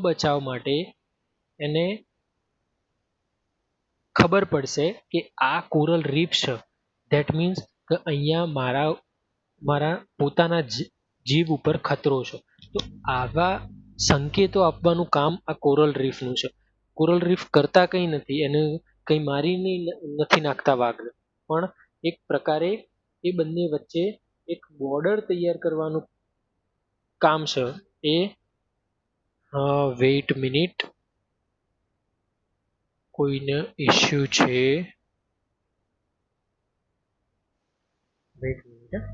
બચાવ માટે એને ખબર પડશે કે આ કોરલ રીફ છે, ધેટ મીન્સ કે અહીંયા મારા પોતાના જીવ ઉપર ખતરો છે. તો આવા સંકેતો આપવાનું કામ આ કોરલ રીફનું છે. કોરલ રીફ કરતા કંઈ નથી, એને કંઈ મારીને નથી નાખતા વાઘને, પણ એક પ્રકારે એ બંને વચ્ચે એક બોર્ડર તૈયાર કરવાનું કામ છે. એ વેઇટ મિનિટ, કોઈને ઇશ્યુ છે? Wait minute.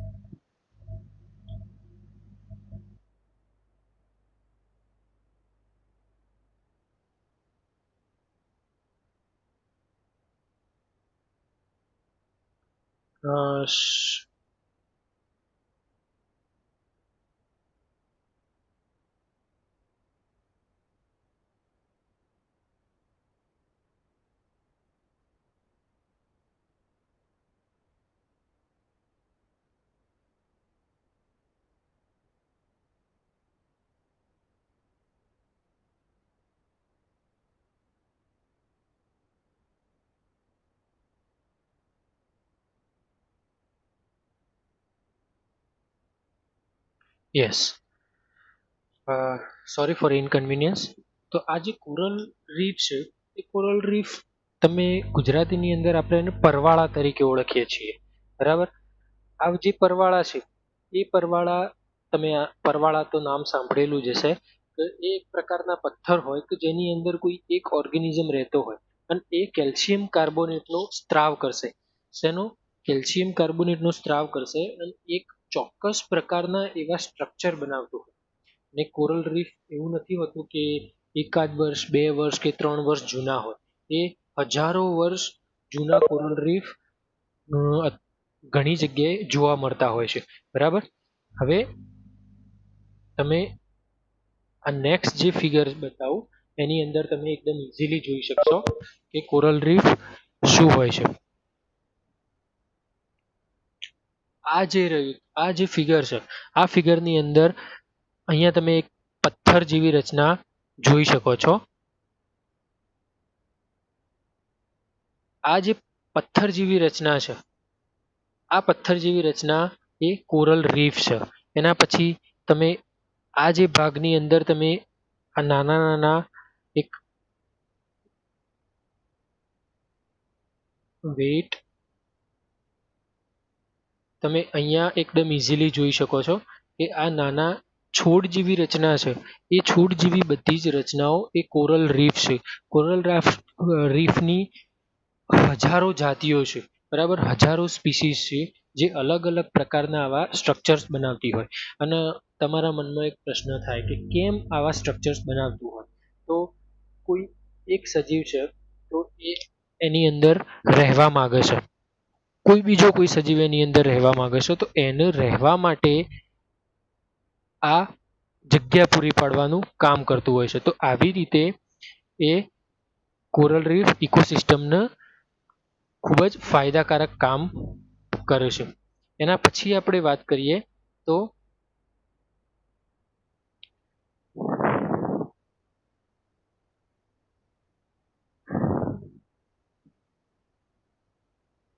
Yes, sorry for inconvenience. તો આ જે કોરલ રીફ છે, એ કોરલ રીફ તમે ગુજરાતીની અંદર આપણે એને પરવાળા તરીકે ઓળખીએ છીએ, બરાબર. આ જે પરવાળા છે, એ પરવાળા, તમે આ પરવાળા તો નામ સાંભળેલું જ હશે, કે એ એક પ્રકારના પથ્થર હોય કે જેની અંદર કોઈ એક ઓર્ગેનિઝમ રહેતો હોય અને એ કેલ્શિયમ કાર્બોનેટનો સ્ત્રાવ કરશે. શેનો? કેલ્શિયમ કાર્બોનેટનો સ્ત્રાવ કરશે અને એક ચોક્કસ પ્રકારના એવા સ્ટ્રક્ચર બનાવતું હોય. ને કોરલ રીફ એવું નથી હોતું કે એકાદ વર્ષ, 2 વર્ષ કે 3 વર્ષ જૂના હોય. એ હજારો વર્ષ જૂના કોરલ રીફ ઘણી જગ્યાએ જોવા મળતા હોય છે, બરાબર. હવે તમે આ નેક્સ્ટ જે ફિગર બતાવું એની અંદર તમે એકદમ ઇઝીલી જોઈ શકશો કે કોરલ રીફ શું હોય છે. આ જે ફિગર છે, આ ફિગરની અંદર અહીંયા તમે એક પથ્થર જેવી રચના જોઈ શકો છો. આ જે પથ્થર જેવી રચના છે, આ પથ્થર જેવી રચના એ કોરલ રીફ છે. એના પછી તમે આ જે ભાગની અંદર તમે આ નાના નાના એક વેટ, તમે અહીંયા એકદમ ઇઝીલી જોઈ શકો છો કે આ નાના છોડ જેવી રચના છે. એ છોડ જેવી બધી જ રચનાઓ એ કોરલ રીફ છે. કોરલ રીફની હજારો જાતિઓ છે, બરાબર. હજારો સ્પીસીસ છે જે અલગ અલગ પ્રકારના આવા સ્ટ્રક્ચર્સ બનાવતી હોય. અને તમારા મનમાં એક પ્રશ્ન થાય કે કેમ આવા સ્ટ્રક્ચર્સ બનાવતું હોય? તો કોઈ એક સજીવ છે, તો એ એની અંદર રહેવા માંગે છે. કોઈ સજીવ એની અંદર રહેવા માંગે છે, તો એને રહેવા માટે આ જગ્યા પૂરી પાડવાનું કામ કરતું હોય છે. તો આવી રીતે એ કોરલ રીફ ઇકોસિસ્ટમને ખૂબ જ ફાયદાકારક કામ કરે છે. એના પછી આપણે વાત કરીએ તો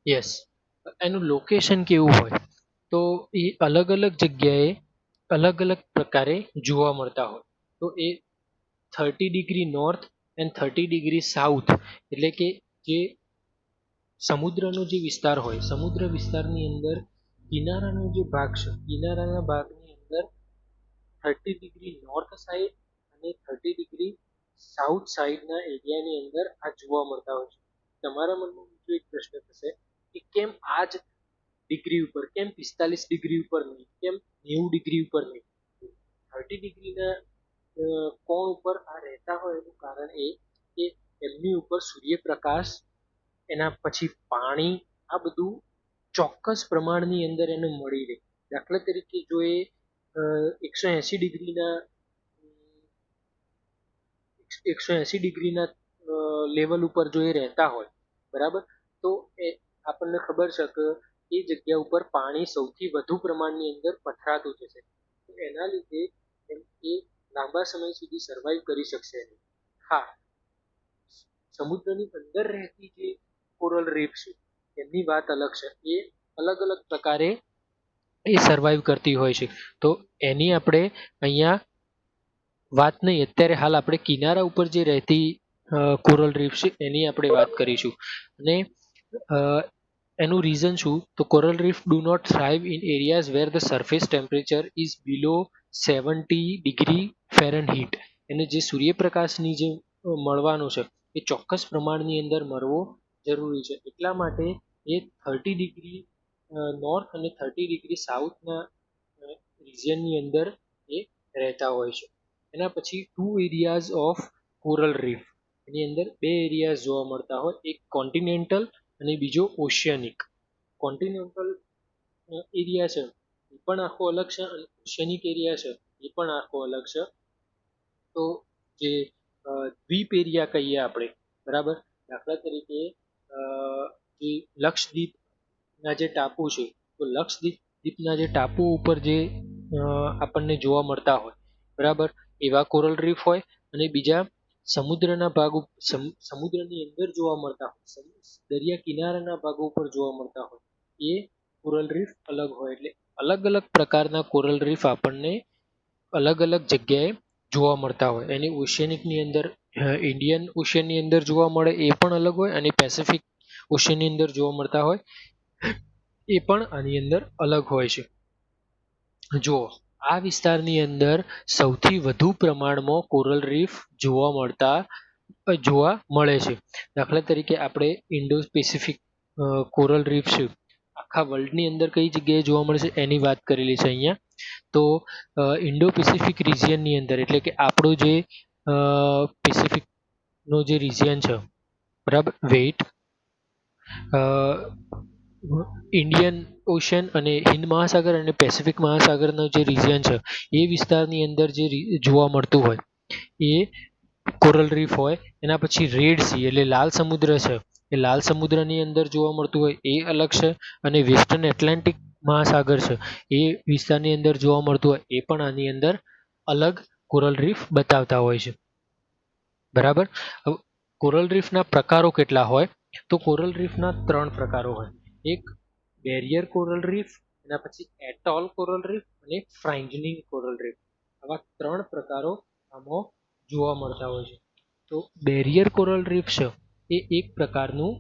યસ, એનું લોકેશન કેવું હોય? તો એ અલગ અલગ જગ્યાએ અલગ અલગ પ્રકારે જોવા મળતા હોય. તો એ 30° નોર્થ એન્ડ 30° સાઉથ, એટલે કે જે સમુદ્રનો જે વિસ્તાર હોય, સમુદ્ર વિસ્તારની અંદર કિનારાનો જે ભાગ છે, કિનારાના ભાગની અંદર 30° નોર્થ સાઈડ અને 30° સાઉથ સાઈડના એરિયાની અંદર આ જોવા મળતા હોય છે. તમારા મનમાં બીજો એક પ્રશ્ન થશે કે કેમ આ જ ડિગ્રી ઉપર, કેમ 45° ઉપર નહીં, કેમ 90° ઉપર નહીં? 30°ના કોણ ઉપર આ રહેતા હોય એનું કારણ એ કે એમની ઉપર સૂર્યપ્રકાશ, એના પછી પાણી, આ બધું ચોક્કસ પ્રમાણની અંદર એને મળી રહે. દાખલા તરીકે જો એ 180°ના લેવલ ઉપર જો એ રહેતા હોય, બરાબર, તો એ આપણને ખબર છે કે એ જગ્યા ઉપર પાણી સૌથી વધુ પ્રમાણની અંદર પથરાતું જશે. એના લીધે એ લાંબા સમય સુધી સર્વાઈવ કરી શકશે નહીં. હા, સમુદ્રની અંદર રહેતી જે કોરલ રીફ છે એમની વાત અલગ છે. એ અલગ અલગ પ્રકારે એ સર્વાઈવ કરતી હોય છે. તો એની આપણે અહીંયા વાત નહીં, અત્યારે હાલ આપણે કિનારા ઉપર જે રહેતી કોરલ રીફ છે એની આપણે વાત કરીશું. અને અ, એનું રીઝન શું, તો coral reef do not thrive in areas where the surface temperature is below 70 degree Fahrenheit. એને જે સૂર્યપ્રકાશની જે મળવાનો છે એ ચોક્કસ પ્રમાણની અંદર મળવો જરૂરી છે. એટલા માટે એ 30 ડિગ્રી નોર્થ અને 30 ડિગ્રી સાઉથના રિજિયનની અંદર એ રહેતા હોય છે. એના પછી two areas of coral reef, એની અંદર બે એરિયાઝ જોવા મળતા હોય, એક કોન્ટિનેન્ટલ અને બીજો ઓશિયનિક. કોન્ટિનેન્ટલ એરિયા છે એ પણ આખો અલગ છે અને ઓશિયનિક એરિયા છે એ પણ આખો અલગ છે. તો જે દ્વીપ એરિયા કહીએ આપણે, બરાબર, દાખલા તરીકે જે લક્ષદ્વીપના જે ટાપુ છે, તો લક્ષદ્વીપના જે ટાપુ ઉપર જે આપણને જોવા મળતા હોય, બરાબર, એવા કોરલ રીફ હોય. અને બીજા સમુદ્રના ભાગ સમુદ્રની અંદર જોવા મળતા હોય, દરિયા કિનારાના ભાગો ઉપર જોવા મળતા હોય, એ કોરલ રીફ અલગ હોય. એટલે અલગ અલગ પ્રકારના કોરલ રીફ આપણને અલગ અલગ જગ્યાએ જોવા મળતા હોય. એની ઓશિયનિકની અંદર ઇન્ડિયન ઓશિયનની અંદર જોવા મળે એ પણ અલગ હોય, અને પેસિફિક ઓશિયનની અંદર જોવા મળતા હોય એ પણ આની અંદર અલગ હોય છે. જો આ વિસ્તારની અંદર સૌથી વધુ પ્રમાણમાં કોરલ રીફ જોવા મળે છે. દાખલા તરીકે આપણે ઇન્ડો પેસિફિક કોરલ રીફ છે, આખા વર્લ્ડની અંદર કઈ જગ્યાએ જોવા મળે છે એની વાત કરેલી છે અહીંયા. તો ઇન્ડો પેસિફિક રિજિયનની અંદર, એટલે કે આપણો જે પેસિફિક નો જે રિજિયન છે, બરાબર, વેઇટ ઇન્ડિયન ઓશન અને હિન્દ મહાસાગર અને પેસિફિક મહાસાગરનો જે રિજિયન છે એ વિસ્તારની અંદર જે જોવા મળતું હોય એ કોરલ રીફ હોય. એના પછી રેડ સી એટલે લાલ સમુદ્ર છે, એ લાલ સમુદ્રની અંદર જોવા મળતું હોય એ અલગ છે. અને વેસ્ટર્ન એટલાન્ટિક મહાસાગર છે એ વિસ્તારની અંદર જોવા મળતું હોય એ પણ આની અંદર અલગ કોરલ રીફ બતાવતા હોય છે. બરાબર. કોરલ રીફના પ્રકારો કેટલા હોય, તો કોરલ રીફના 3 પ્રકારો હોય. એક બેરિયર કોરલ રીફ, એના પછી એટોલ કોરલ રીફ અને ફ્રાઇન્જનિંગ કોરલ રીફ. આવા 3 પ્રકારો આમાં જોવા મળતા હોય છે. તો બેરિયર કોરલ રીફ છે એ એક પ્રકારનું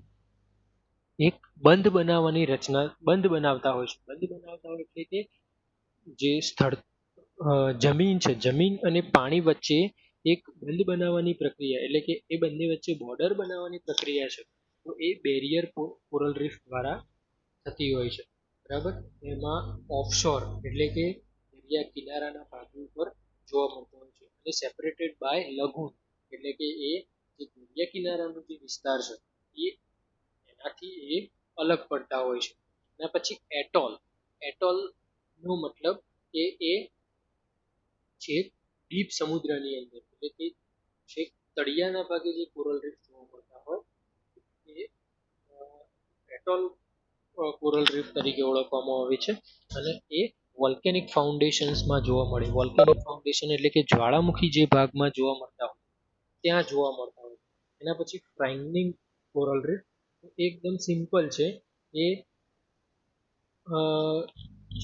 એક બંધ બનાવવાની રચના બંધ બનાવતા હોય છે. બંધ બનાવતા હોય એટલે કે જે સ્થળ જમીન છે, જમીન અને પાણી વચ્ચે એક બંધ બનાવવાની પ્રક્રિયા, એટલે કે એ બંને વચ્ચે બોર્ડર બનાવવાની પ્રક્રિયા છે, તો એ બેરિયર કોરલ રીફ દ્વારા થતી હોય છે. બરાબર. એમાં ઓફશોર એટલે કે દરિયા કિનારાના ભાગ ઉપર જોવા મળતો હોય છે. અને સેપરેટેડ બાય લઘુન એટલે કે એ જે દરિયા કિનારાનો જે વિસ્તાર છે એ એનાથી એ અલગ પડતા હોય છે. એના પછી એટોલ. એટોલ નો મતલબ કે એ છેક ડીપ સમુદ્રની અંદર, એટલે કે છેક તળિયાના ભાગે જે કોરલ રીફ જોવા મળતા હોય એ એટોલ કોરલ રીફ તરીકે ઓળખવામાં આવે છે. અને એ વોલ્કેનિક ફાઉન્ડેશન્સમાં જોવા મળે. વોલ્કેનિક ફાઉન્ડેશન એટલે કે જ્વાળામુખી જે ભાગમાં જોવા મળતા હોય ત્યાં જોવા મળતા હોય. એના પછી ફ્રાઇનિંગ કોરલ રીફ એકદમ સિમ્પલ છે. એ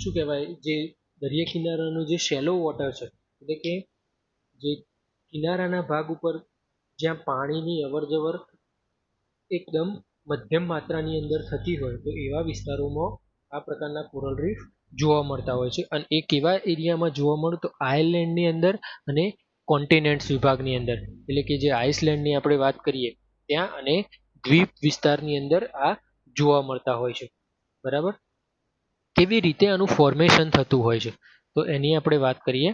શું કહેવાય, જે દરિયા કિનારાનો જે શેલો વોટર છે, એટલે કે જે કિનારાના ભાગ ઉપર જ્યાં પાણીની અવરજવર એકદમ મધ્યમ માત્રાની અંદર થતી હોય, તો એવા વિસ્તારોમાં આ પ્રકારના કોરલ રીફ જોવા મળતા હોય છે. અને એ કેવા એરિયામાં જોવા મળે, તો આયર્લેન્ડની અંદર અને કોન્ટિનેન્ટ્સ વિભાગની અંદર, એટલે કે જે આઇસલેન્ડની આપણે વાત કરીએ ત્યાં, અને દ્વીપ વિસ્તારની અંદર આ જોવા મળતા હોય છે. બરાબર. કેવી રીતે આનું ફોર્મેશન થતું હોય છે, તો એની આપણે વાત કરીએ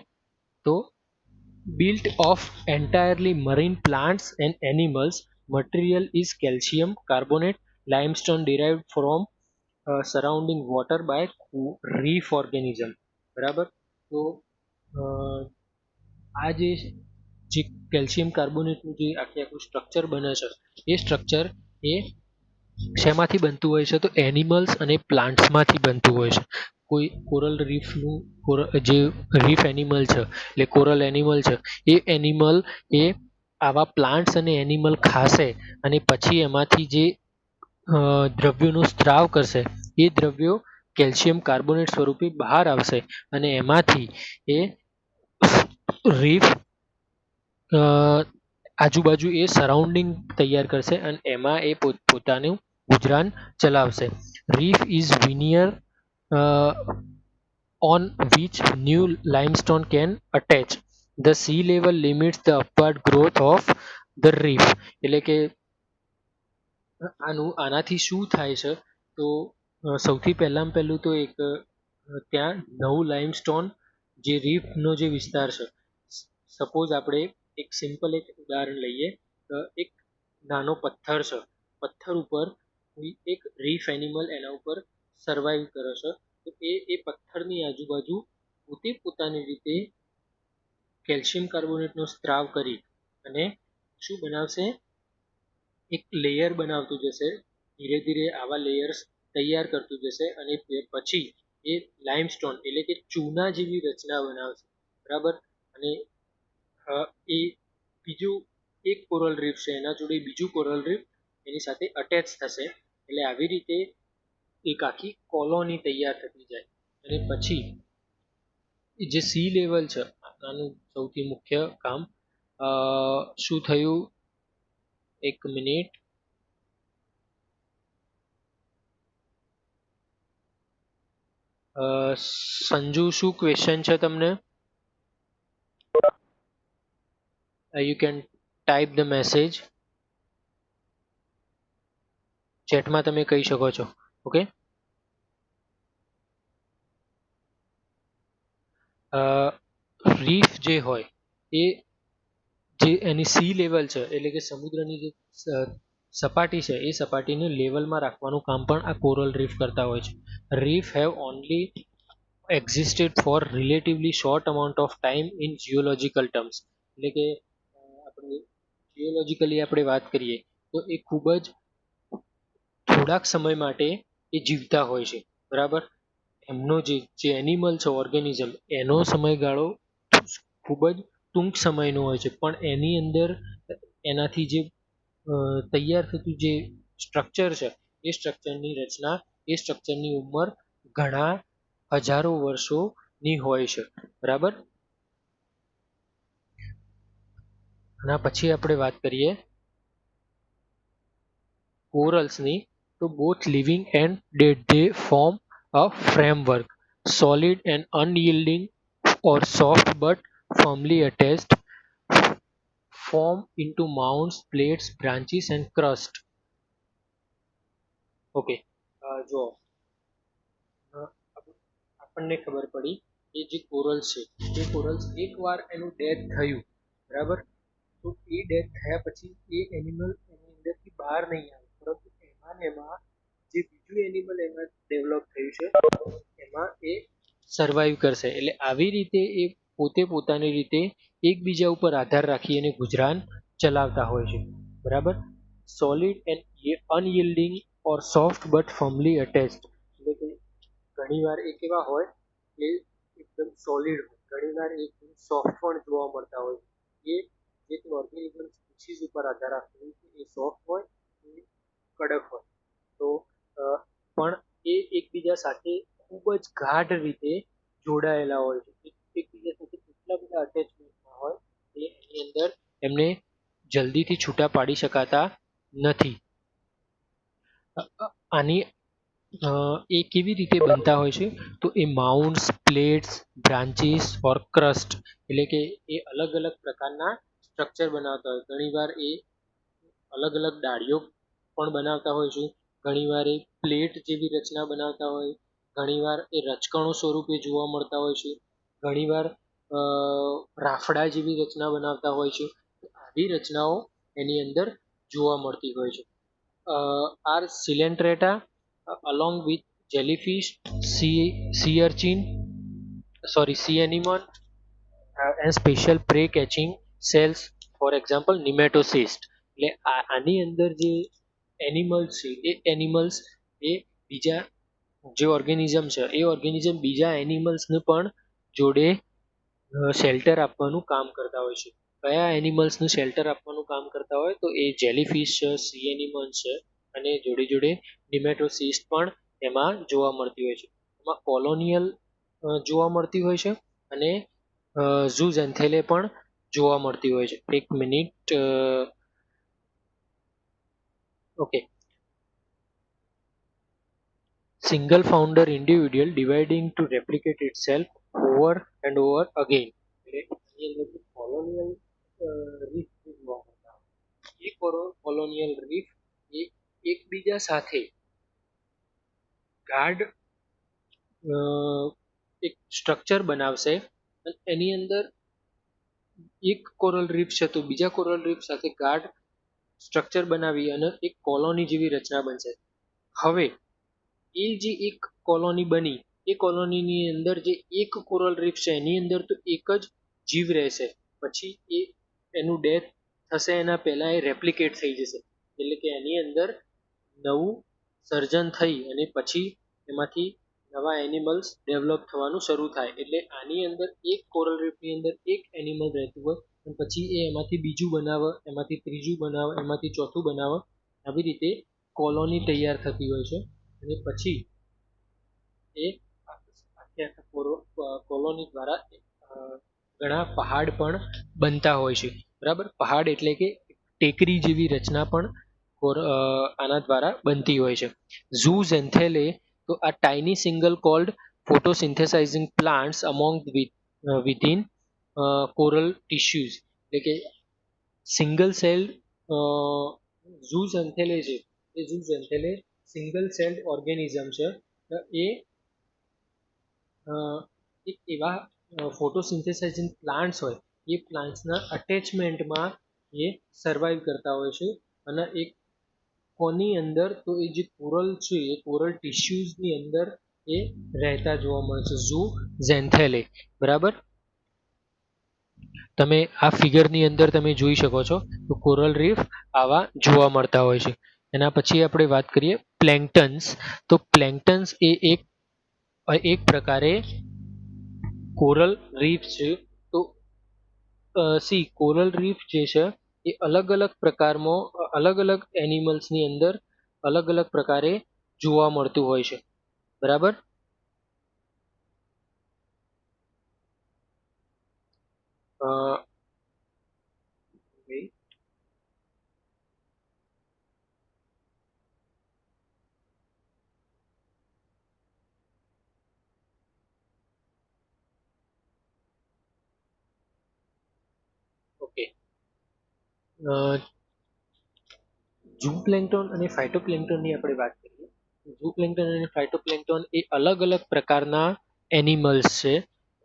તો built of entirely marine plants and animals. Material is calcium carbonate limestone derived from surrounding water by reef organism. બરાબર. તો આ જે કેલ્શિયમ કાર્બોનેટનું જે આખું સ્ટ્રક્ચર બને છે એ સ્ટ્રક્ચર એ શેમાંથી બનતું હોય છે, તો એનિમલ્સ અને પ્લાન્ટ્સમાંથી બનતું હોય છે. કોઈ કોરલ રીફનું જે રીફ એનિમલ છે એટલે કોરલ એનિમલ છે એ એનિમલ એ આવા પ્લાન્ટ્સ અને એનિમલ ખાશે અને પછી એમાંથી જે દ્રવ્યોનો સ્ત્રાવ કરશે એ દ્રવ્યો કેલ્શિયમ કાર્બોનેટ સ્વરૂપે બહાર આવશે અને એમાંથી એ રીફ આજુબાજુ એ સરાઉન્ડિંગ તૈયાર કરશે અને એમાં એ પોતાનું ગુજરાન ચલાવશે. Reef is veneer on which new limestone can attach. The sea level limits the upward growth of the reef. એટલે કે આનાથી શું થાય છે તો સૌથી પહેલું તો એક ત્યાં નવું લાઇમસ્ટોન જે રીફનો જે વિસ્તાર છે, સપોઝ આપણે એક સિમ્પલ એક ઉદાહરણ લઈએ તો એક નાનો પથ્થર છે, પથ્થર ઉપર એક રીફ એનિમલ એના ઉપર સર્વાઈવ કરે છે, તો એ પથ્થરની આજુબાજુ પોતે પોતાની રીતે કેલ્શિયમ કાર્બોનેટનો સ્ત્રાવ કરી અને શું બનાવશે, એક લેયર બનાવતું જશે, ધીરે ધીરે આવા લેયર્સ તૈયાર કરતું જશે અને પછી એ લાઇમસ્ટોન એટલે કે ચૂના જેવી રચના બનાવશે, બરાબર. અને એ બીજું એક કોરલ રીફ છે એના જોડે બીજું કોરલ રીફ એની સાથે અટેચ થશે એટલે આવી રીતે એક આખી કોલોની તૈયાર થતી જાય. અને પછી જે સી લેવલ છે આનું સૌથી મુખ્ય કામ શું થયું, એક મિનિટ, સંજુ શું ક્વેશ્ચન છે તમને? You can type the message, ચેટમાં તમે કહી શકો છો. ઓકે, રીફ જે હોય એ જે એની સી લેવલ છે એટલે કે સમુદ્રની જે સપાટી છે એ સપાટીને લેવલમાં રાખવાનું કામ પણ આ કોરલ રીફ કરતા હોય છે. Reef have only existed for relatively short amount of time in geological terms. એટલે કે આપણે જીઓલોજીકલી આપણે વાત કરીએ તો એ ખૂબ જ થોડાક સમય માટે એ જીવતા હોય છે, બરાબર. એમનો જે એનિમલ છે ઓર્ગેનિઝમ એનો સમયગાળો ખૂબ જ ટૂંક સમયનો હોય છે, પણ એની અંદર એનાથી જે તૈયાર થતું જે સ્ટ્રક્ચર છે એ સ્ટ્રક્ચરની રચના એ સ્ટ્રક્ચરની ઉંમર ઘણા હજારો વર્ષોની હોય છે, બરાબર. આના પછી આપણે વાત કરીએ કોરલ્સની, તો both living and dead they form a framework, solid and unyielding or soft but firmly attached, form into mounds, plates, branches and crust. Okay, જો આપણને ખબર પડી એ જે કોરલ્સ છે એ કોરલ્સ એકવાર એનું ડેથ થયું, બરાબર, તો એ ડેથ થયા પછી એ એનિમલ એની અંદરથી બહાર નહીં આવે, પરંતુ એમાં ને એમાં જે બીજું એનિમલ એમાં ડેવલપ થયું છે એમાં એ સર્વાઈવ કરશે. એટલે આવી રીતે એ પોતે પોતાની રીતે એકબીજા ઉપર આધાર રાખી અને ગુજરાન ચલાવતા હોય છે, બરાબર. Solid and unyielding or soft but firmly attached, એટલે કે ઘણીવાર એ કેવા હોય એ એકદમ સોલિડ હોય, ઘણીવાર એકદમ સોફ્ટ પણ જોવા મળતા હોય. એ એક ઓર્ગેનિઝમ સ્પીસીસ ઉપર આધાર રાખતો હોય કે એ સોફ્ટ હોય એ કડક હોય, તો પણ એ એકબીજા સાથે ખૂબ જ ગાઢ રીતે જોડાયેલા હોય છે, એકબીજા સાથે એટલા બધા અટેચમેન્ટમાં હોય કે એની અંદર એમને જલ્દીથી છૂટા પાડી શકાતા નથી. આની એ કેવી રીતે બનતા હોય છે તો એ માઉન્ટ્સ, પ્લેટ્સ, બ્રાન્ચીસ ઓર ક્રસ્ટ, એટલે કે એ અલગ અલગ પ્રકારના સ્ટ્રક્ચર બનાવતા હોય. ઘણીવાર એ અલગ અલગ ડાળીઓ પણ બનાવતા હોય છે, ઘણીવાર એ પ્લેટ જેવી રચના બનાવતા હોય, ઘણીવાર એ રચકણો સ્વરૂપે જોવા મળતા હોય છે, ઘણીવાર રાફડા જેવી રચના બનાવતા હોય છે. આવી રચનાઓ એની અંદર જોવા મળતી હોય છે. Are coelenterata along with jellyfish, sea urchin, sea anemone, and special prey catching cells, for example nematocyst. એટલે આની અંદર જે એનિમલ્સ છે એ એનિમલ્સ એ બીજા જે ઓર્ગેનિઝમ છે એ ઓર્ગેનિઝમ બીજા એનિમલ્સને પણ જોડે શેલ્ટર આપવાનું કામ કરતા હોય છે. કયા એનિમલ્સનું શેલ્ટર આપવાનું કામ કરતા હોય તો એ જેલીફિશ છે, સી એનિમલ્સ છે અને જોડે જોડે નિમેટોસિસ્ટ પણ એમાં જોવા મળતી હોય છે. એમાં કોલોનિયલ જોવા મળતી હોય છે અને ઝૂઝેન્થેલે પણ જોવા મળતી હોય છે. એક minute. Okay. Single founder individual dividing to replicate itself over and over again. એટલે એની અંદર કોલોનિયલ રીફ જોવા મળતા હોય. એ કોલોનિયલ રીફ એ એકબીજા સાથે ગાઢ એક સ્ટ્રક્ચર બનાવશે અને એની અંદર એક કોરલ રીફ છે તો બીજા કોરલ રીફ સાથે ગાઢ સ્ટ્રક્ચર બનાવી અને એક કોલોની જેવી રચના બનશે. હવે એ જે એક કોલોની બની એ કોલોનીની અંદર જે એક કોરલ રીફ છે એની અંદર તો એક જ જીવ રહેશે. પછી એ એનું ડેથ થશે એના પહેલા એ રેપ્લિકેટ થઈ જશે. એટલે કે એની અંદર નવું સર્જન થઈ અને પછી એમાંથી નવા એનિમલ્સ ડેવલપ થવાનું શરૂ થાય. એટલે આની અંદર એક કોરલ રીફની અંદર એક એનિમલ રહેતું હોય અને પછી એ એમાંથી બીજું બનાવે, એમાંથી ત્રીજું બનાવે, એમાંથી ચોથું બનાવે. આવી રીતે કોલોની તૈયાર થતી હોય છે અને પછી એ કોલોની દ્વારા ઘણા પહાડ પણ બનતા હોય છે. બરાબર, પહાડ એટલે કે ટેકરી જેવી રચના પણ આના દ્વારા બનતી હોય છે. ઝૂઝ એન્થેલે તો આ tiny single cold photosynthesizing plants among within coral tissues. એટલે કે સિંગલ સેલ ઝૂઝ એન્થેલે છે એ ઝૂઝ એન્થેલે સિંગલ સેલ્ડ ઓર્ગેનિઝમ છે. એ એક એવા ફોટોસિન્થેસાઇઝિંગ પ્લાન્ટ્સ હોય એ પ્લાન્ટ્સના અટેચમેન્ટમાં એ સર્વાઈવ કરતા હોય છે અને એક કોની અંદર તો એ જે કોરલ છે એ કોરલ ટિશ્યુઝની અંદર એ રહેતા જોવા મળે છે. ઝૂ ઝેન્થેલે. બરાબર, તમે આ ફિગરની અંદર તમે જોઈ શકો છો તો કોરલ રીફ આવા જોવા મળતા હોય છે. એના પછી આપણે વાત કરીએ પ્લેન્કટન્સ. તો પ્લેન્કટન્સ એ એક પ્રકારે કોરલ રીફ છે. તો કોરલ રીફ જે છે એ અલગ અલગ પ્રકારમાં અલગ અલગ એનિમલ્સની અંદર અલગ અલગ પ્રકારે જોવા મળતું હોય છે. બરાબર, ઓકે. ઝૂપ્લેન્ક્ટન અને ફાઇટોપ્લેન્ક્ટનની આપણે વાત કરીએ. ઝૂપ્લેન્ક્ટન અને ફાઇટોપ્લેન્ક્ટન એ અલગ અલગ પ્રકારના એનિમલ્સ છે.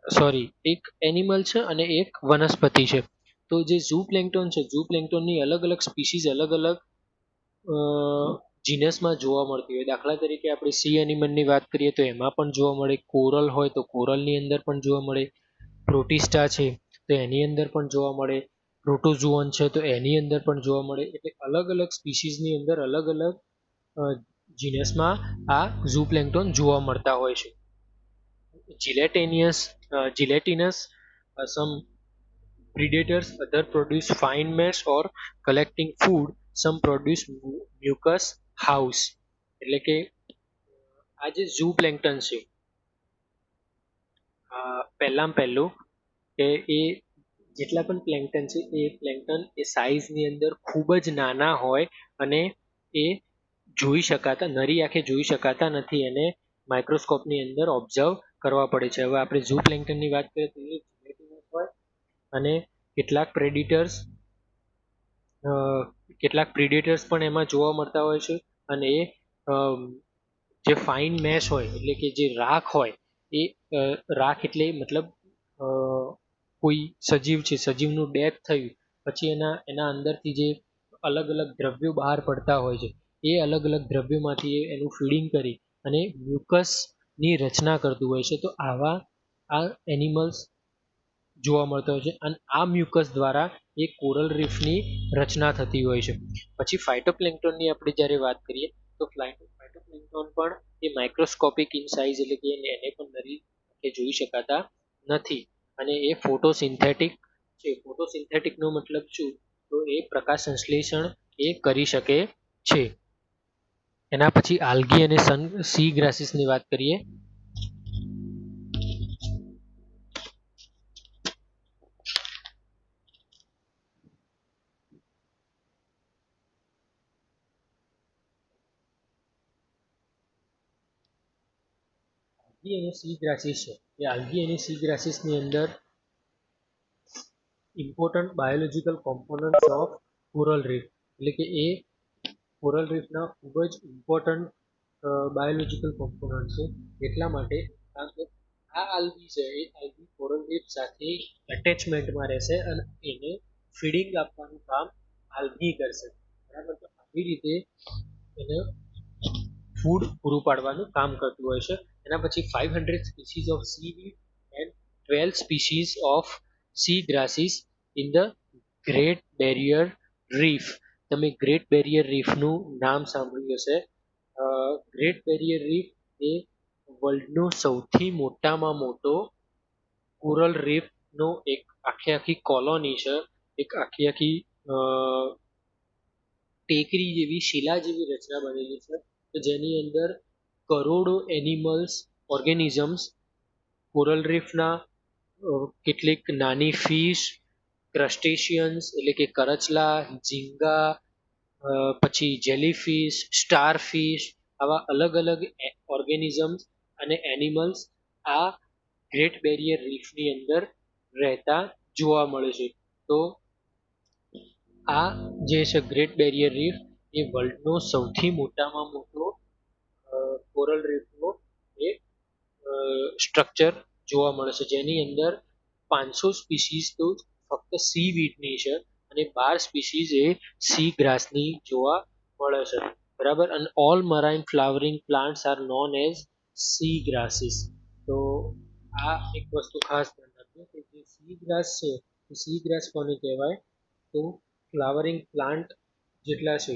સોરી, એક એનિમલ છે અને એક વનસ્પતિ છે. તો જે ઝૂપ્લેન્ક્ટન છે, ઝૂપ્લેન્ક્ટનની અલગ અલગ સ્પીસીઝ અલગ અલગ જીનસમાં જોવા મળતી હોય. દાખલા તરીકે આપણે સી એનિમલની વાત કરીએ તો એમાં પણ જોવા મળે. કોરલ હોય તો કોરલની અંદર પણ જોવા મળે. પ્રોટિસ્ટા છે તો એની અંદર પણ જોવા મળે. પ્રોટોઝુઓન છે તો એની અંદર પણ જોવા મળે. એટલે અલગ અલગ સ્પીસીઝની અંદર અલગ અલગ જીનસમાં આ ઝૂપ્લેન્ક્ટન જોવા મળતા હોય છે. gelatinous some predators other produce fine mesh or collecting food, some produce mucus house. એટલે કે આ જે ઝૂપ્લેન્ક્ટન છે પહેલું કે એ જેટલા પણ પ્લેન્કટન છે એ પ્લેન્કટન એ સાઇઝની અંદર ખૂબ જ નાના હોય અને એ જોઈ શકાતા નરી આંખે જોઈ શકાતા નથી અને માઇક્રોસ્કોપની અંદર ઓબ્ઝર્વ કરવા પડે છે. હવે આપણે ઝૂ પ્લેન્કટનની વાત કરીએ તો એ જેલેટિનસ હોય અને કેટલાક પ્રિડેટર્સ પણ એમાં જોવા મળતા હોય છે અને એ જે ફાઇન મેશ હોય એટલે કે જે રાખ હોય એ રાખ એટલે મતલબ કોઈ સજીવ છે, સજીવનું ડેથ થયું પછી એના અંદરથી જે અલગ અલગ દ્રવ્યો બહાર પડતા હોય છે એ અલગ અલગ દ્રવ્યોમાંથી એનું ફીડિંગ કરી અને મ્યુકસની રચના કરતું હોય છે. તો આ એનિમલ્સ જોવા મળતા હોય છે અને આ મ્યુકસ દ્વારા એ કોરલ રીફની રચના થતી હોય છે. પછી ફાઇટોપ્લેન્ક્ટનની આપણે જ્યારે વાત કરીએ તો ફાઇટોપ્લેન્ક્ટન પણ એ માઇક્રોસ્કોપિક ઇન સાઇઝ એટલે કે એને પણ નરી આંખે જોઈ શકાતા નથી અને એ ફોટોસિન્થેટિક છે. ફોટોસિન્થેટિકનો મતલબ શું? તો એ પ્રકાશ સંશ્લેષણ એ કરી શકે છે. એના પછી આલ્ગી અને સી ગ્રાસીસની વાત કરીએ. આલ્ગી અને સી ગ્રાસીસ છે. એ આલ્ગી અને સી ગ્રાસીસની અંદર important biological components of coral reef એટલે કે એ કોરલ રીફના ખૂબ જ ઇમ્પોર્ટન્ટ બાયોલોજીકલ કોમ્પોનન્ટ છે. એટલા માટે કારણ કે આ આલ્ગી છે એ આલ્ગી કોરલ રીફ સાથે એટેચમેન્ટમાં રહેશે અને એને ફીડિંગ આપવાનું કામ આલ્ગી કરશે. બરાબર, તો આવી રીતે એને ફૂડ પૂરું પાડવાનું કામ કરતું હોય છે. એના પછી 500 species of seaweed and 12 species of sea grasses in the Great Barrier Reef. તમે ગ્રેટ બેરિયર રીફનું નામ સાંભળ્યું હશે. ગ્રેટ બેરિયર રીફ એ વર્લ્ડનો સૌથી મોટામાં મોટો કોરલ રીફનો એક આખી કોલોની છે. એક આખી ટેકરી જેવી શિલા જેવી રચના બનેલી છે તો જેની અંદર કરોડો એનિમલ્સ ઓર્ગેનિઝમ્સ કોરલ રીફના કેટલીક નાની ફિશ, ક્રસ્ટેશિયન્સ એટલે કે કરચલા, ઝીંગા, પછી જેલીફિશ, સ્ટારફિશ, આવા અલગ અલગ ઓર્ગેનિઝમ્સ અને એનિમલ્સ આ ગ્રેટ બેરિયર રીફની અંદર રહેતા જોવા મળે છે. તો આ જે છે ગ્રેટ બેરિયર રીફ એ વર્લ્ડનો સૌથી મોટામાં મોટો કોરલ રીફનો એક સ્ટ્રક્ચર જોવા મળે છે જેની અંદર 500 સ્પીસીઝ તો ફક્ત સી વીડની છે અને 12 સ્પીસીઝ એ સી ગ્રાસની જોવા મળે છે. બરાબર, અને all marine flowering plants are known as sea grasses. તો આ એક વસ્તુ ખાસ ધ્યાન રાખજો કે જે સી ગ્રાસ છે એ સી ગ્રાસ કોને કહેવાય? તો ફ્લાવરિંગ પ્લાન્ટ જેટલા છે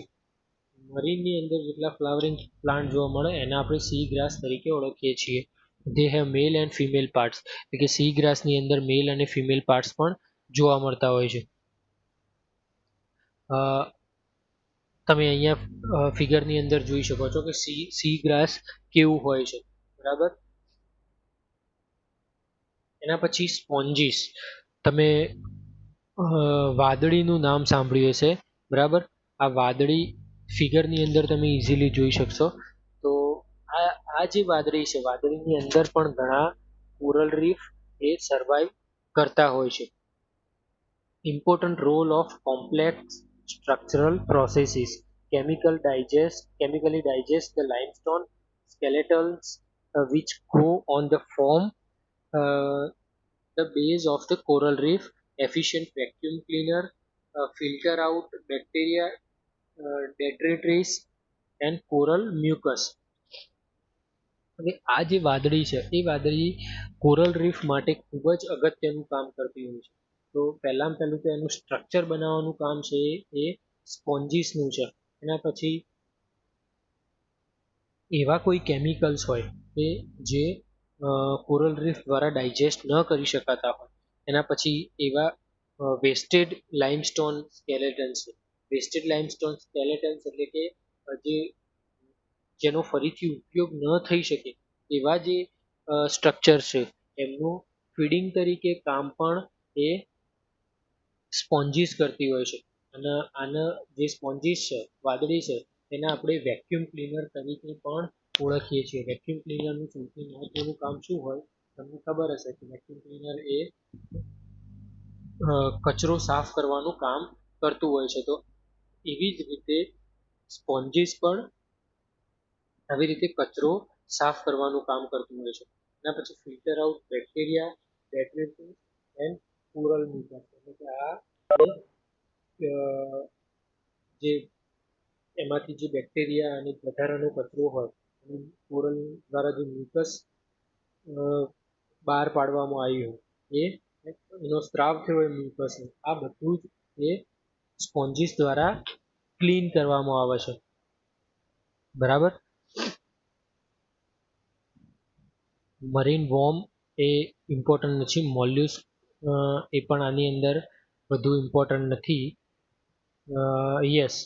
મરીનની અંદર જેટલા ફ્લાવરિંગ પ્લાન્ટ જોવા મળે એને આપણે સી ગ્રાસ તરીકે ઓળખીએ છીએ. They have mail and female parts એટલે કે સી ગ્રાસની અંદર મેલ અને ફિમેલ પાર્ટ્સ પણ જોવા મળતા હોય છે. તમે અહીંયા ફિગરની અંદર જોઈ શકો છો કે સી ગ્રાસ કેવું હોય છે. બરાબર, એના પછી સ્પોન્જીસ. તમે વાદળીનું નામ સાંભળ્યું હશે. બરાબર, આ વાદળી ફિગરની અંદર તમે ઇઝીલી જોઈ શકશો. તો આ જે વાદળી છે વાદળીની અંદર પણ ઘણા કોરલ રીફ એ સર્વાઈવ કરતા હોય છે. Important role of complex structural processes chemically digest the limestone skeletons which grow on the form uh, the base of the coral reef. Efficient vacuum cleaner filter out bacteria, detritus and coral mucus. હવે આ જે વાદળી છે એ વાદળી coral reef માટે ખૂબ જ અગત્યનું કામ કરતી હોય છે. તો પહેલામાં પહેલું તો એનું સ્ટ્રક્ચર બનાવવાનું કામ છે એ સ્પોન્જીસનું છે. એના પછી એવા કોઈ કેમિકલ્સ હોય કે જે કોરલ રીફ દ્વારા ડાયજેસ્ટ ન કરી શકાતા હોય. એના પછી એવા વેસ્ટેડ લાઇમસ્ટોન સ્કેલેટન્સ છે. વેસ્ટેડ લાઇમસ્ટોન સ્કેલેટન્સ એટલે કે જે જેનો ફરીથી ઉપયોગ ન થઈ શકે એવા જે સ્ટ્રક્ચર છે એમનું ફીડિંગ તરીકે કામ પણ એ સ્પોન્જીસ કરતી હોય છે. અને આના જે સ્પોન્જીસ છે વાદળી છે એને આપણે વેક્યુમ ક્લીનર તરીકે પણ ઓળખીએ છીએ. વેક્યુમ ક્લીનરનું સૌથી મહત્વનું કામ શું હોય તમને ખબર હશે કે વેક્યુમ ક્લીનર એ કચરો સાફ કરવાનું કામ કરતું હોય છે. તો એવી જ રીતે સ્પોન્જીસ પણ આવી રીતે કચરો સાફ કરવાનું કામ કરતું હોય છે. એના પછી filter out bacteria, detritus and coral mucus એટલે કે આ જે એમાંથી જે બેક્ટેરિયા અને વધારાનો કચરો હોય અને કોરલ દ્વારા જે મ્યુકસ બહાર પાડવામાં આવ્યું એ એનો સ્ત્રાવ થયો હોય મ્યુકસ આ બધું જ એ સ્પોન્જીસ દ્વારા ક્લીન કરવામાં આવે છે. બરાબર, મરીન વોર્મ એ ઇમ્પોર્ટન્ટ નથી. મોલ્યુસ્ક એ પણ આની અંદર વધુ ઇમ્પોર્ટન્ટ નથી. યસ,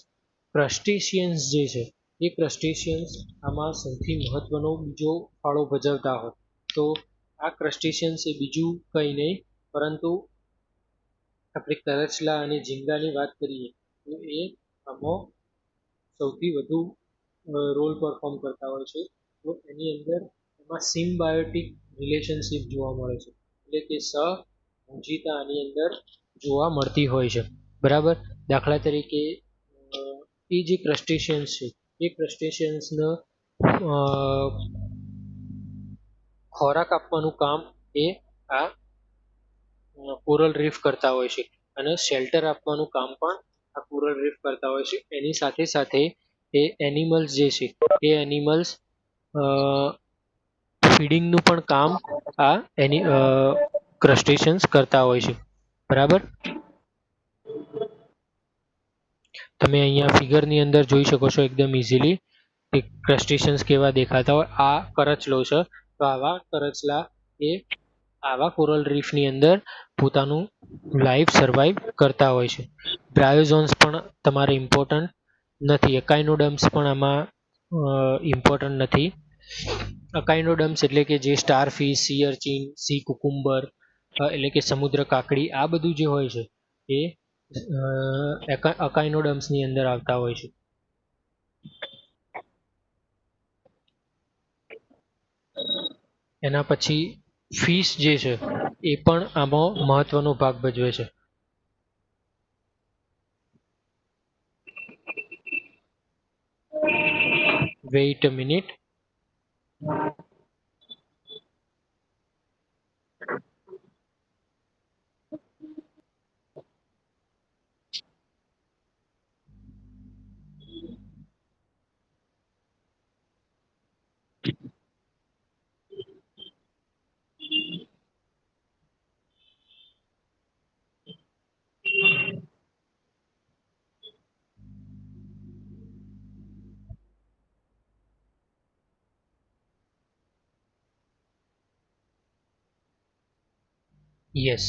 ક્રસ્ટેશિયન્સ જે છે એ ક્રસ્ટેશિયન્સ આમાં સૌથી મહત્વનો બીજો ફાળો ભજવતા હોય. તો આ ક્રસ્ટેશિયન્સ એ બીજું કંઈ નહીં પરંતુ આપણે કરચલા અને ઝીંગાની વાત કરીએ તો એ આમાં સૌથી વધુ રોલ પરફોર્મ કરતા હોય છે. તો એની અંદર એમાં સિમ્બાયોટિક રિલેશનશિપ જોવા મળે છે, એટલે કે સહભોજિતા આની અંદર જોવા મળતી હોય છે. બરાબર. દાખલા તરીકે એ જે ક્રસ્ટેશિયન્સ છે એ ક્રસ્ટેશિયન્સને ખોરાક આપવાનું કામ એ આ કોરલ રીફ કરતા હોય છે અને શેલ્ટર આપવાનું કામ પણ આ કોરલ રીફ કરતા હોય છે. એની સાથે સાથે એ એનિમલ્સ જે છે એ એનિમલ્સ ફીડિંગનું પણ કામ આ એની ક્રસ્ટેશિયન્સ કરતા હોય છે. બરાબર. તમે અહીંયા ફિગરની અંદર જોઈ શકો છો એકદમ ઇઝીલી કે ક્રસ્ટેશિયન્સ કેવા દેખાતા હોય. આ કરચલો છે, તો આવા કરચલા એ આવા કોરલ રીફની અંદર પોતાનું લાઈફ સર્વાઈવ કરતા હોય છે. બ્રાયોઝોન્સ પણ તમારે ઇમ્પોર્ટન્ટ નથી. એકાઇનોડર્મ્સ પણ આમાં ઇમ્પોર્ટન્ટ નથી. અકાઇનોડર્મ્સ એટલે કે જે starfish, sea urchin, sea cucumber એટલે કે સમુદ્ર કાકડી, આ બધું જે હોય છે એ અકાઇનોડર્મ્સની અંદર આવતા હોય છે. એના પછી ફિશ જે છે એ પણ આમાં મહત્વનો ભાગ ભજવે છે. વેઇટ અ મિનિટ. યસ,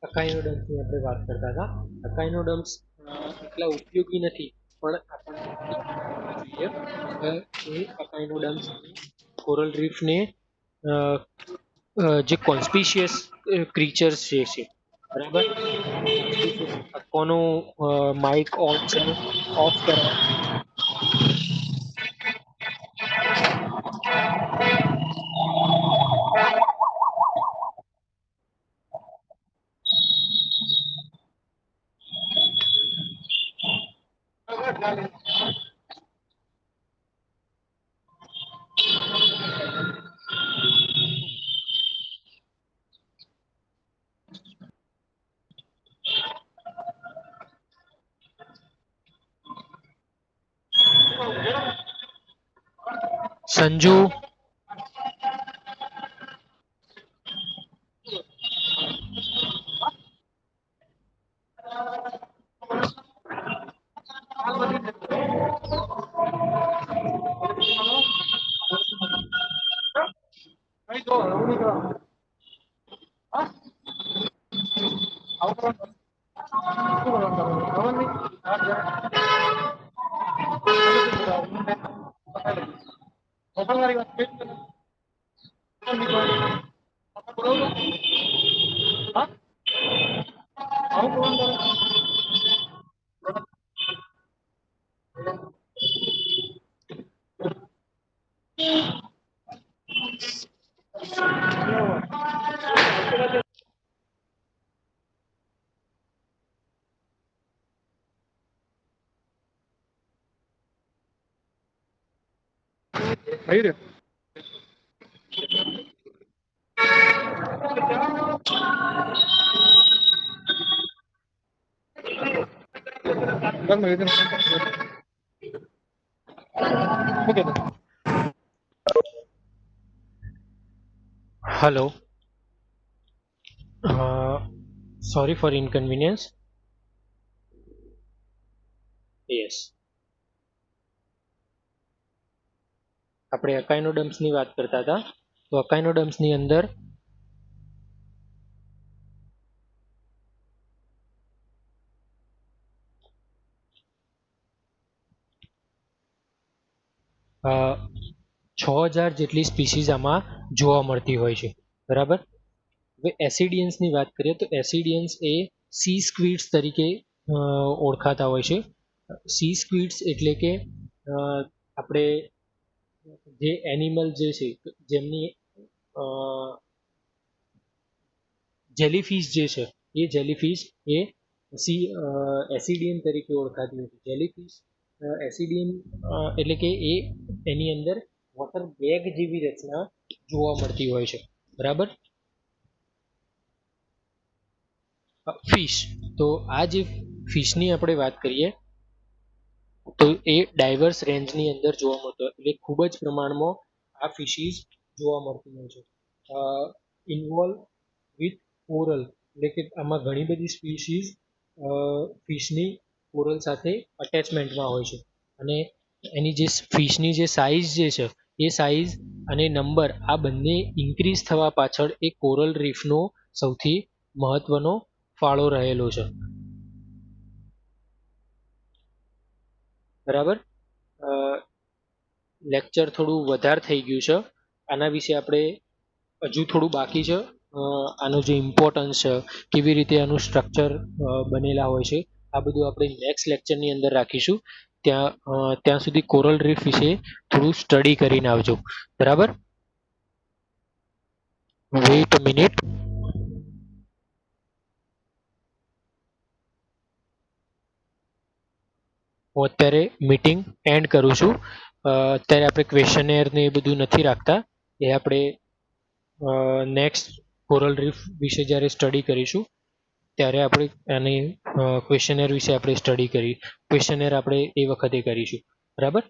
અકાઇનોડર્મ્સની આપણે વાત કરતા હતા. અકાઇનોડર્મ્સ એટલા ઉપયોગી નથી પણ આપણને જોઈએ એ અકાઇનોડર્મ્સ કોરલ રીફને જે કોન્સ્પિશિયસ ક્રીચર્સ જે છે, બરાબર. કોનો માઇક ઓન છે, ઓફ કરો. Sanju, hello. Sorry for inconvenience. Yes, આપણે અકાઇનોડર્મ્સની વાત કરતા હતા. તો અકાઇનોડર્મ્સની અંદર અ, 6000 જેટલી સ્પીસીઝ આમાં જોવા મળતી હોય છે, બરાબર. હવે એસિડિયન્સની વાત કરીએ તો એસિડિયન્સ એ સી સ્ક્વિડ્સ તરીકે ઓળખાતા હોય છે. સી સ્ક્વિડ્સ એટલે કે આપણે જે એનિમલ જે છે જેમની જેલીફિશ જે છે એ જેલીફિશ એ એસિડિયન તરીકે ઓળખાતી હોય છે. જેલીફિશ એસિડિયન એટલે કે એની અંદર વોટર બેગ જેવી રચના જોવા મળતી હોય છે, બરાબર. ફિશ, તો આ જે ફિશની આપણે વાત કરીએ તો એ ડાયવર્સ રેન્જની અંદર જોવા મળતો હોય એટલે ખૂબ જ પ્રમાણમાં આ ફિશીસ જોવા મળતી હોય છે. ઇન્વોલ્વ વિથ કોરલ એટલે કે આમાં ઘણી બધી સ્પીસીઝ ફિશની કોરલ સાથે અટેચમેન્ટમાં હોય છે અને એની જે ફિશની જે સાઇઝ જે છે એ સાઇઝ અને નંબર આ બંને ઇન્ક્રીઝ થવા પાછળ એ કોરલ રીફનો સૌથી મહત્વનો ફાળો રહેલો છે, બરાબર. લેક્ચર થોડું વધારે થઈ ગયું છે, આના વિશે આપણે હજુ થોડું બાકી છે. આનું જે ઇમ્પોર્ટન્સ છે, કેવી રીતે આનું સ્ટ્રક્ચર બનેલા હોય છે, આ બધું આપણે નેક્સ્ટ લેક્ચરની અંદર રાખીશું. ત્યાં સુધી કોરલ રીફ વિશે થોડું સ્ટડી કરીને આવજો, બરાબર. વેઇટ અ મિનિટ. હું અત્યારે મીટિંગ એન્ડ કરું છું. અત્યારે આપણે ક્વેશ્ચનેર ને એ બધું નથી રાખતા, એ આપણે નેક્સ્ટ કોરલ રીફ વિશે જ્યારે સ્ટડી કરીશું ત્યારે આપણે આની ક્વેશ્ચનેર વિશે આપણે સ્ટડી કરી ક્વેશ્ચનેર આપણે એ વખતે કરીશું, બરાબર.